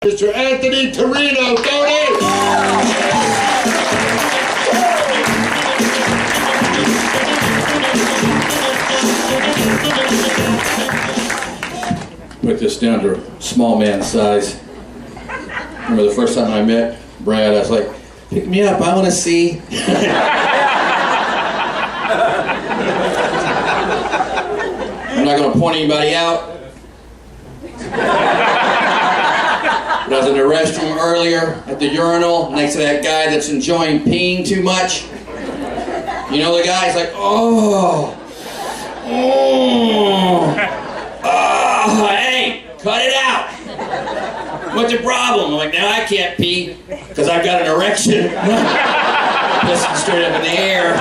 Mr. Anthony Torino, Tony! Put this down to a small man size. Remember the first time I met Brad, I was like, pick me up, I want to see. I'm not going to point anybody out. But I was in the restroom earlier at the urinal next to that guy that's enjoying peeing too much. You know the guy? He's like, oh, hey, cut it out. What's the problem? I'm like, now I can't pee because I've got an erection. Pissing straight up in the air.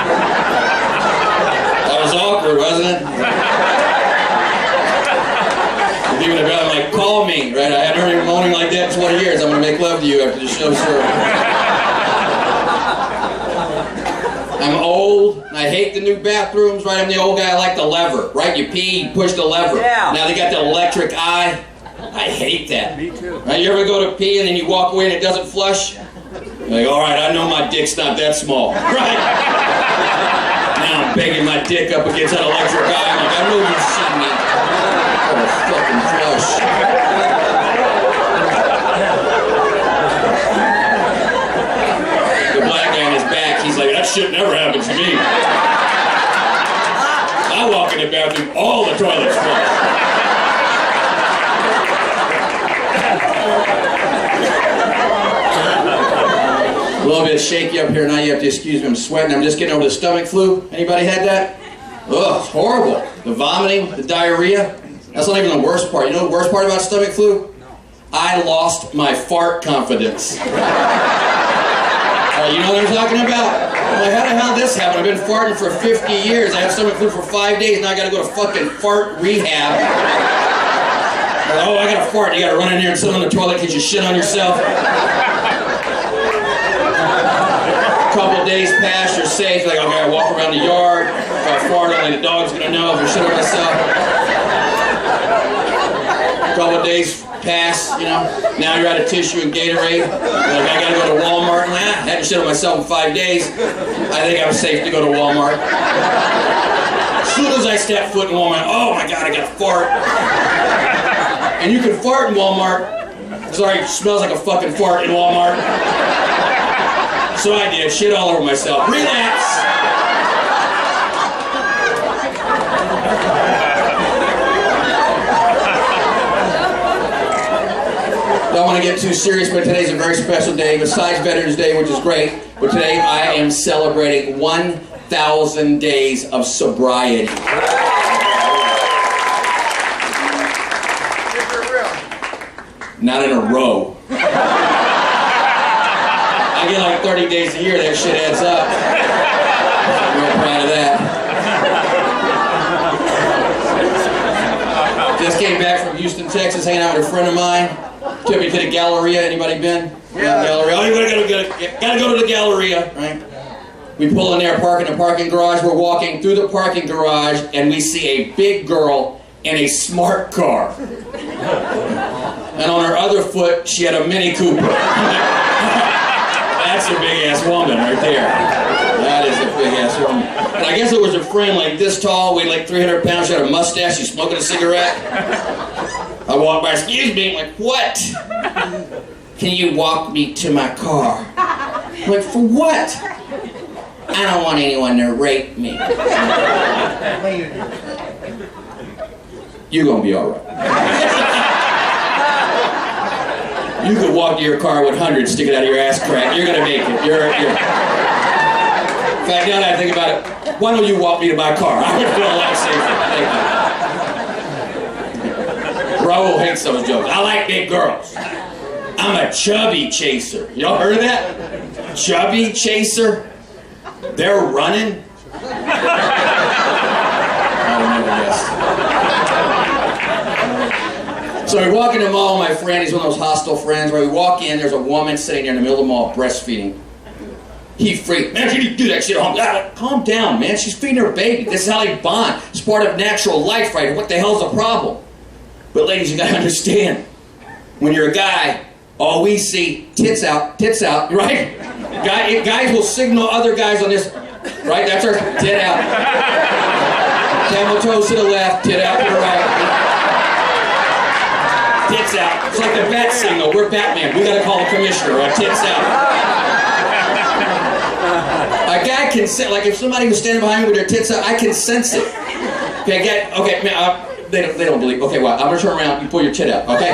That was awkward, wasn't it? Even if I'm like, call me, right? I haven't heard him moaning like that in 20 years. I'm going to make love to you after the show, sir. I'm old. I hate the new bathrooms, right? I'm the old guy. I like the lever, right? You pee, you push the lever. Yeah. Now they got the electric eye. I hate that. Me too. Right? You ever go to pee and then you walk away and it doesn't flush? You're like, all right, I know my dick's not that small, right? Now I'm banging my dick up against that electric eye. I'm like, I know you see me. Oh, fucking flush. The black guy in his back, he's like, that shit never happened to me. I walk in the bathroom, all the toilets flush. A little bit shaky up here now, you have to excuse me, I'm sweating. I'm just getting over the stomach flu. Anybody had that? Ugh, it's horrible. The vomiting, the diarrhea. That's not even the worst part. You know the worst part about stomach flu? I lost my fart confidence. You know what I'm talking about? I'm like, how the hell did this happen? I've been farting for 50 years. I had stomach flu for 5 days. Now I gotta go to fucking fart rehab. Oh, I gotta fart. You gotta run in here and sit on the toilet because you shit on yourself. A couple days pass, you're safe. You're like, okay, I walk around the yard. If I fart, only the dog's gonna know if I shit on myself. A couple days pass, you know. Now you're out of tissue and Gatorade. You're like, I gotta go to Walmart and that. I had to shit on myself in 5 days. I think I was safe to go to Walmart. As soon as I step foot in Walmart, oh my God, I gotta fart. And you can fart in Walmart. Sorry, it smells like a fucking fart in Walmart. So I did, shit all over myself. Relax. Don't want to get too serious, but today's a very special day. Besides Veterans Day, which is great, but today I am celebrating 1,000 days of sobriety. Not in a row. I get like 30 days a year, that shit adds up. I'm real proud of that. Just came back from Houston, Texas, hanging out with a friend of mine. Took me to the Galleria. Anybody been? Yeah. Galleria. Oh, you gotta go to the Galleria, right? We pull in there, park in the parking garage. We're walking through the parking garage, and we see a big girl in a smart car. And on her other foot, she had a Mini Cooper. That's a big-ass woman right there. That is a big-ass woman. And I guess it was a friend like this tall, weighed like 300 pounds, she had a mustache, she's smoking a cigarette. I walked by, excuse me, I'm like, what? Can you walk me to my car? I'm like, for what? I don't want anyone to rape me. You're gonna be all right. You could walk to your car with hundreds sticking out of your ass crack. You're gonna make it. In fact, now that I think about it, why don't you walk me to my car? I would feel a lot safer. Thank you. Raul hates those jokes. I like big girls. I'm a chubby chaser. Y'all heard of that? Chubby chaser? They're running? I would never guess. So we walk in the mall, my friend, he's one of those hostile friends, where we walk in, there's a woman sitting there in the middle of the mall breastfeeding. He freaked, man, can you do that shit? Calm down, man, she's feeding her baby. This is how they bond. It's part of natural life, right? What the hell's the problem? But ladies, you gotta understand, when you're a guy, all we see, tits out, right? Guys will signal other guys on this, right? That's our tit out. Camel toes to the left, tit out to the right. Tits out. It's like the bat signal. We're Batman. We gotta call the commissioner, right? Tits out. A guy can sense, like if somebody was standing behind me with their tits out, I can sense it. Okay, man, they don't believe. Okay, well, I'm gonna turn around, you pull your tit out, okay?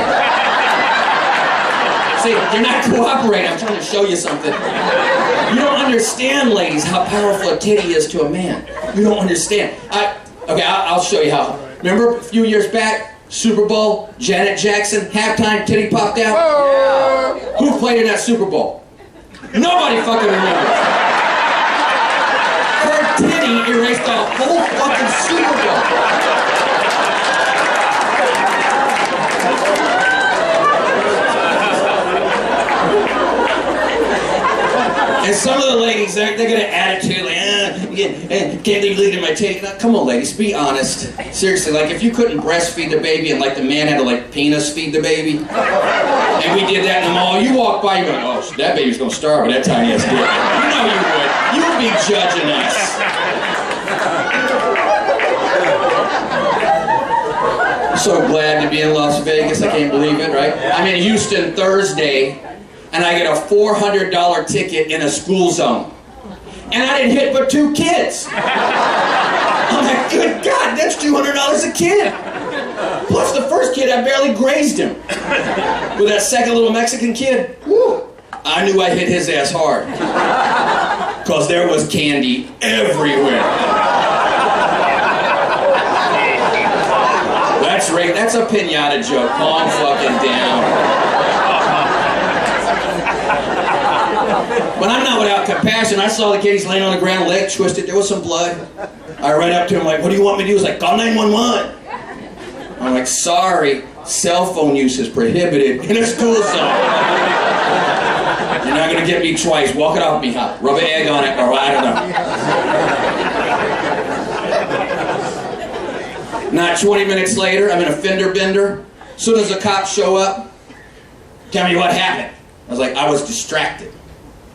See, you're not cooperating. I'm trying to show you something. You don't understand, ladies, how powerful a titty is to a man. You don't understand. I'll show you how. Remember a few years back, Super Bowl, Janet Jackson, halftime, titty popped out? Yeah. Who played in that Super Bowl? Nobody fucking remembers. Her titty erased the whole fucking Super Bowl. And some of the ladies, they're got an attitude like, can't leave leading my titty. Now, come on, ladies, be honest. Seriously, like if you couldn't breastfeed the baby and like the man had to like penis feed the baby, and we did that in the mall, you walk by, you go, oh, that baby's gonna starve by that time he has dick. You know you would. You would be judging us. So glad to be in Las Vegas. I can't believe it, right? I'm in Houston Thursday, and I get a $400 ticket in a school zone. And I didn't hit but 2 kids. I'm like, good God, that's $200 a kid. Plus the first kid, I barely grazed him. With that second little Mexican kid, whew, I knew I hit his ass hard. Because there was candy everywhere. That's right, that's a piñata joke. Calm fucking down. But I'm not without compassion. I saw the kid, he's laying on the ground, leg twisted, there was some blood. I ran up to him like, what do you want me to do? He's like, call 911. I'm like, sorry, cell phone use is prohibited in a school zone. You're not gonna get me twice. Walk it off me, huh? Rub an egg on it, or I don't know. Not 20 minutes later, I'm in a fender bender. As soon as the cops show up, tell me what happened. I was like, I was distracted.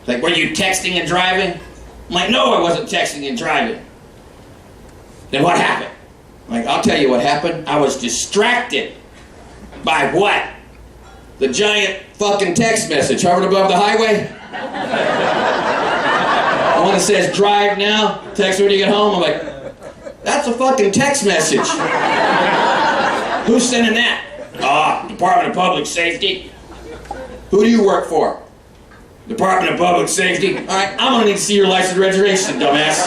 Like, were you texting and driving? I'm like, no, I wasn't texting and driving. Then what happened? I'm like, I'll tell you what happened. I was distracted. By what? The giant fucking text message hovering above the highway? The one that says, drive now, text when you get home. I'm like, that's a fucking text message. Who's sending that? Department of Public Safety. Who do you work for? Department of Public Safety. All right, I'm gonna need to see your license and registration, dumbass.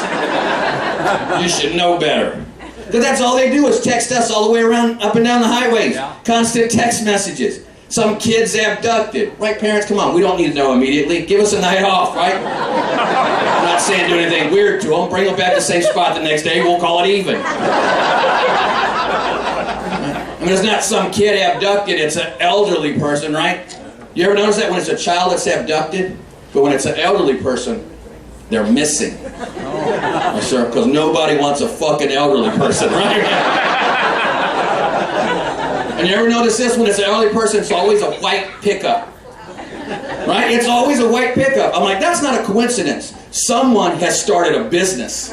You should know better. Because that's all they do is text us all the way around, up and down the highways. Yeah. Constant text messages. Some kids abducted. Right, parents? Come on, we don't need to know immediately. Give us a night off, right? I'm not saying do anything weird to them. Bring them back to the same spot the next day. We'll call it even. I mean, it's not some kid abducted. It's an elderly person, right? You ever notice that when it's a child that's abducted, but when it's an elderly person, they're missing. Oh, sir, because nobody wants a fucking elderly person, right? And you ever notice this? When it's an elderly person, it's always a white pickup. Right? It's always a white pickup. I'm like, that's not a coincidence. Someone has started a business.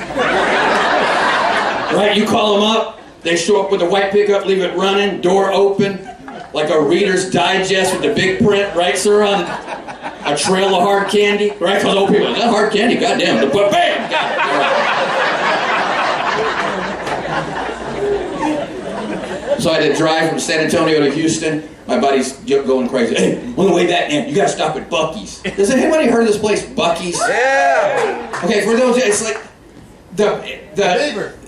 Right? You call them up, they show up with a white pickup, leave it running, door open, like a Reader's Digest with the big print, right, sir, on a trail of hard candy, right? Because old people, is that hard candy? Goddamn, but bam! So I had to drive from San Antonio to Houston. My buddy's going crazy. Hey, on the way back, man, you gotta stop at Buc-ee's. Has anybody heard of this place, Buc-ee's? Yeah! Okay, for those, it's like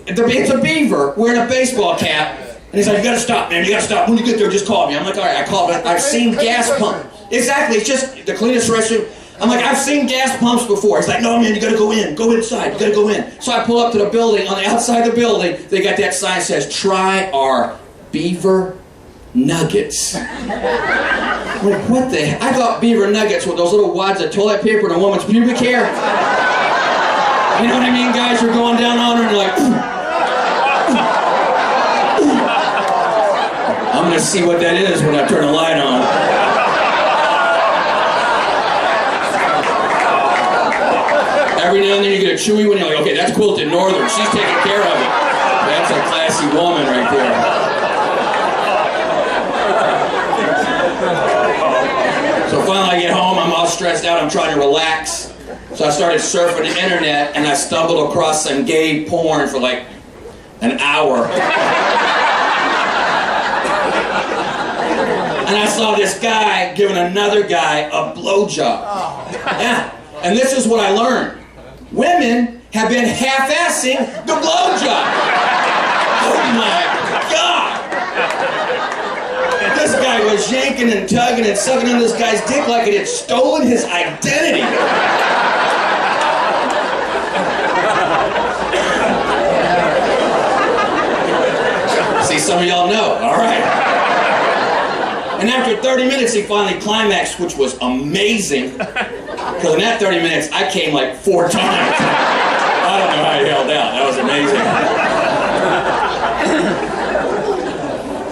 it's a beaver wearing a baseball cap. And he's like, you gotta stop, man, you gotta stop. When you get there, just call me. I'm like, all right, I called. I've seen gas pumps. Exactly, it's just the cleanest restroom. I'm like, I've seen gas pumps before. He's like, no, man, you gotta go in. Go inside, you gotta go in. So I pull up to the building. On the outside of the building, they got that sign that says, try our beaver nuggets. I'm like, what the heck? I thought beaver nuggets were those little wads of toilet paper in a woman's pubic hair. You know what I mean, guys? You're going down on her and you're like, I'm gonna see what that is when I turn the light on. Every now and then you get a chewy one, you're like, okay, that's Quilted Northern. She's taking care of it. That's a classy woman right there. So finally I get home, I'm all stressed out, I'm trying to relax. So I started surfing the internet and I stumbled across some gay porn for like an hour. And I saw this guy giving another guy a blowjob. Yeah, and this is what I learned. Women have been half-assing the blowjob. Oh my God! This guy was yanking and tugging and sucking on this guy's dick like it had stolen his identity. See, some of y'all know, all right. And after 30 minutes, he finally climaxed, which was amazing. Because in that 30 minutes, I came like 4 times. I don't know how he held out. That was amazing.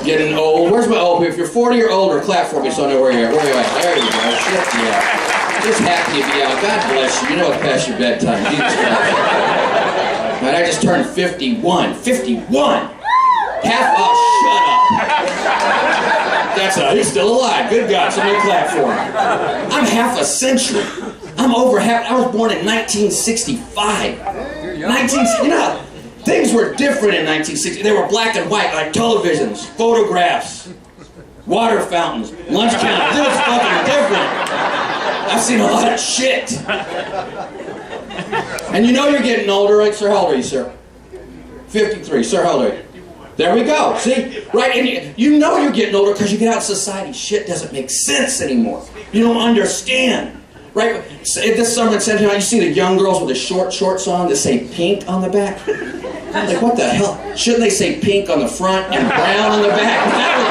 Getting old. Where's my old people? If you're 40 or older, clap for me so I know where you're at. Where are you at? There you go. Shit, yeah. Just happy to be out. God bless you. You know it's past your bedtime. Jesus Christ. Man, I just turned 51. 51! Half up, shut up. He's still alive. Good God, somebody clap for him. I'm half a century. I'm over half. I was born in 1965. You know, things were different in 1960. They were black and white, like televisions, photographs, water fountains, lunch counters. It was fucking different. I've seen a lot of shit. And you know you're getting older, right, sir? How old are you, sir? 53. Sir, how old are you? There we go. See? Right? And you know you're getting older because you get out in society. Shit doesn't make sense anymore. You don't understand. Right? This summer in San Diego, you see the young girls with the shorts on that say pink on the back? Like, what the hell? Shouldn't they say pink on the front and brown on the back? That would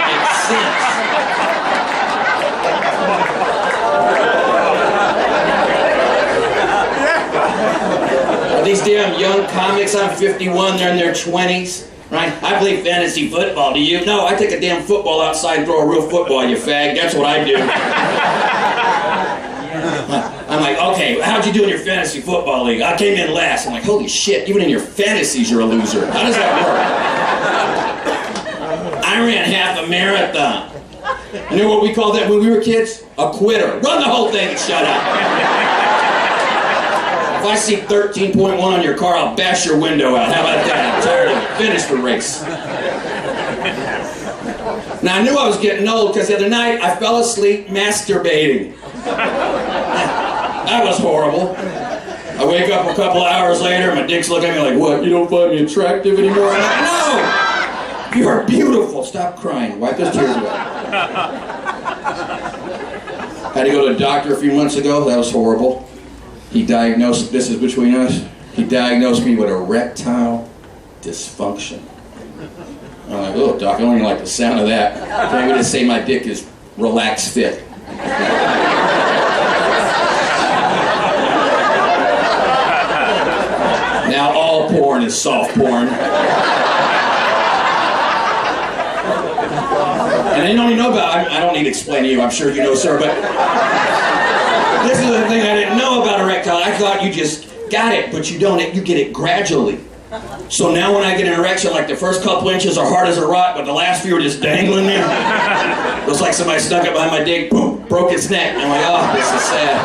make sense. These damn young comics, I'm 51, they're in their 20s. Right? I play fantasy football. Do you? No, I take a damn football outside and throw a real football, you fag. That's what I do. I'm like, okay, how'd you do in your fantasy football league? I came in last. I'm like, holy shit, even in your fantasies you're a loser. How does that work? I ran half a marathon. You know what we called that when we were kids? A quitter. Run the whole thing and shut up. If I see 13.1 on your car, I'll bash your window out. How about that? I'm tired of it. Finish the race. Now, I knew I was getting old because the other night I fell asleep masturbating. That was horrible. I wake up a couple of hours later, my dick's looking at me like, what, you don't find me attractive anymore? I'm like, no! You are beautiful. Stop crying. Wipe those tears away. Had to go to a doctor a few months ago. That was horrible. He diagnosed, this is between us, he diagnosed me with erectile dysfunction. I'm like, oh, doc, I don't even like the sound of that. Can't we just say my dick is relaxed fit? Now all porn is soft porn. And you don't even know about, I don't need to explain to you, I'm sure you know, sir, but this is the thing I didn't know about erectile. I thought you just got it, but you don't. You get it gradually. So now when I get an erection, like the first couple inches are hard as a rock, but the last few are just dangling there. Looks like somebody stuck it behind my dick, boom, broke its neck. I'm like, oh, this is sad.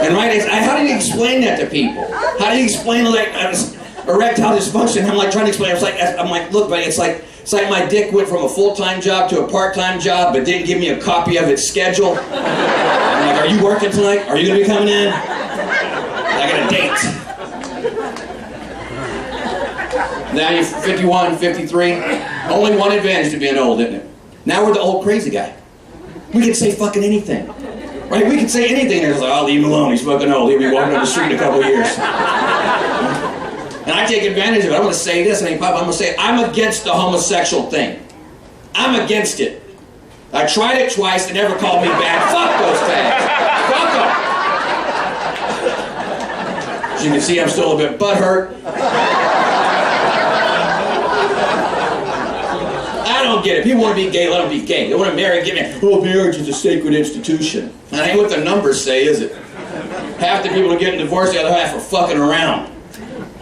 And right, how do you explain that to people? How do you explain erectile dysfunction? I'm like trying to explain. I'm like, look, buddy, it's like my dick went from a full-time job to a part-time job, but didn't give me a copy of its schedule. I'm like, are you working tonight? Are you gonna be coming in? I got a date. Now you're 51, 53. Only one advantage to being old, isn't it? Now we're the old crazy guy. We can say fucking anything. Right? We can say anything. It's like, I'll leave him alone. He's fucking old. He'll be walking on the street in a couple of years. And I take advantage of it. I'm going to say this, and I'm going to say, I'm against the homosexual thing. I'm against it. I tried it twice. They never called me back. Fuck those fags. Fuck them. As you can see, I'm still a bit butthurt. I don't don't get it. People want to be gay, let them be gay. They want to marry, give me, oh, marriage is a sacred institution. That ain't what the numbers say, is it? Half the people are getting divorced, the other half are fucking around.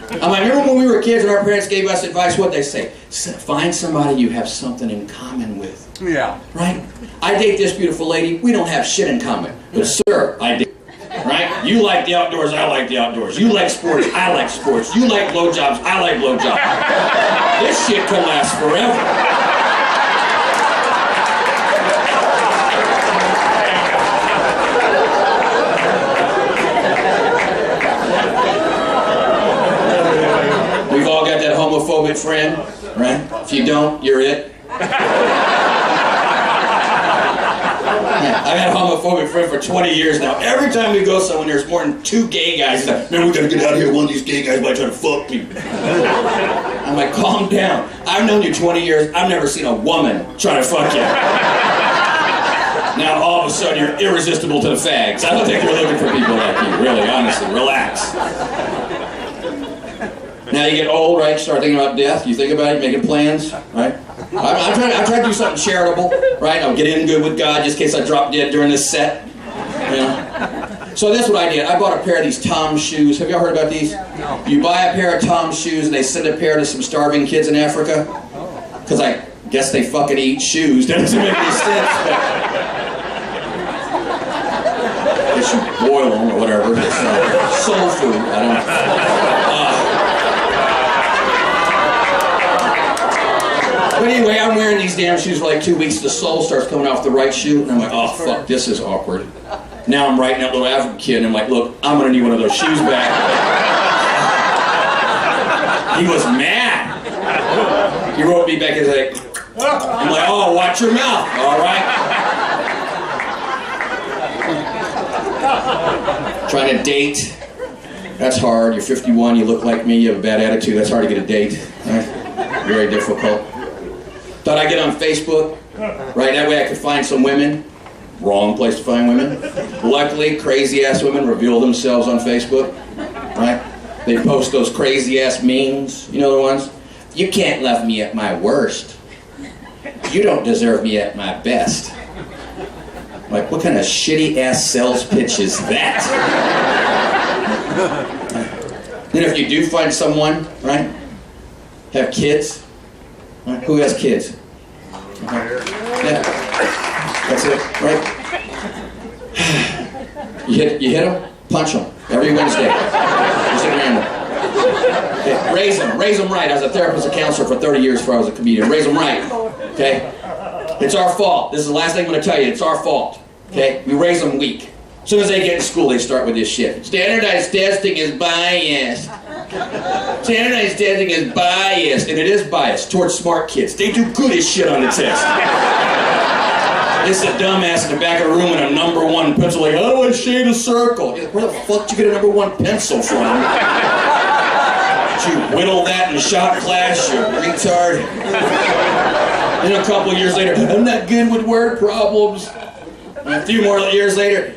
I'm like, remember when we were kids and our parents gave us advice, what'd they say? Find somebody you have something in common with. Yeah. Right? I date this beautiful lady, we don't have shit in common. But sir, I date. Right? You like the outdoors, I like the outdoors. You like sports, I like sports. You like blowjobs, I like blowjobs. This shit can last forever. We've all got that homophobic friend, right? If you don't, you're it. I've had a homophobic friend for 20 years now. Every time we go somewhere, there's more than 2 gay guys. He's like, man, we gotta get out of here. One of these gay guys might try to fuck me. I'm like, calm down. I've known you 20 years. I've never seen a woman try to fuck you. Now, all of a sudden, you're irresistible to the fags. I don't think we're looking for people like you. Really, honestly, relax. Now you get old, right? Start thinking about death. You think about it, making plans, right? I try to do something charitable, right? I'll get in good with God just in case I drop dead during this set. You know? So that's what I did. I bought a pair of these Tom shoes. Have y'all heard about these? No. You buy a pair of Tom shoes and they send a pair to some starving kids in Africa. Because I guess they fucking eat shoes. That doesn't make any sense, but I guess you boil them or whatever. It's soul food. I don't know. But anyway, I'm wearing these damn shoes for like 2 weeks. The sole starts coming off the right shoe, and I'm like, oh fuck, this is awkward. Now I'm writing that little African kid, and I'm like, look, I'm gonna need one of those shoes back. He was mad. He wrote me back, he's like, I'm like, oh, watch your mouth, all right? Trying to date, that's hard. You're 51, you look like me, you have a bad attitude, that's hard to get a date. Right? Very difficult. Thought I'd get on Facebook, right? That way I could find some women. Wrong place to find women. Luckily, crazy-ass women reveal themselves on Facebook, right? They post those crazy-ass memes, you know the ones? You can't love me at my worst. You don't deserve me at my best. Like, what kind of shitty-ass sales pitch is that? Then if you do find someone, right, have kids, right? Who has kids? Yeah. That's it, right? You hit them, punch them, every Wednesday. Just at random. Okay. Raise them right. I was a therapist and counselor for 30 years before I was a comedian. Raise them right, okay? It's our fault. This is the last thing I'm going to tell you. It's our fault, okay? We raise them weak. As soon as they get in school, they start with this shit. Standardized testing is biased. Standardized testing is biased, and it is biased towards smart kids. They do good as shit on the test. It's a dumbass in the back of the room with a #1 pencil like, how do I shade a circle? Where the fuck did you get a #1 pencil from? Did you whittle that in shop class, you retard? Then a couple of years later, I'm not good with word problems. And a few more years later,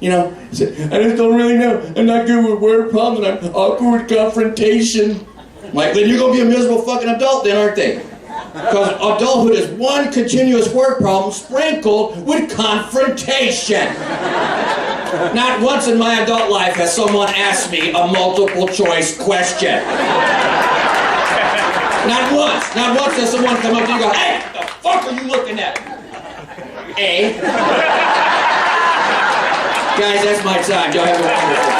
you know, I just don't really know. I'm not good with word problems and I'm awkward with confrontation. Like, then you're going to be a miserable fucking adult then, aren't they? Because adulthood is one continuous word problem sprinkled with confrontation. Not once in my adult life has someone asked me a multiple choice question. Not once has someone come up to you and go, hey, what the fuck are you looking at? A. Guys, that's my time. Y'all have a wonderful.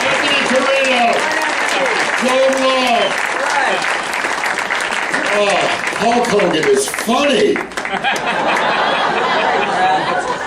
Thank you very much. Torino. Love. Oh, Hulk Hogan is funny.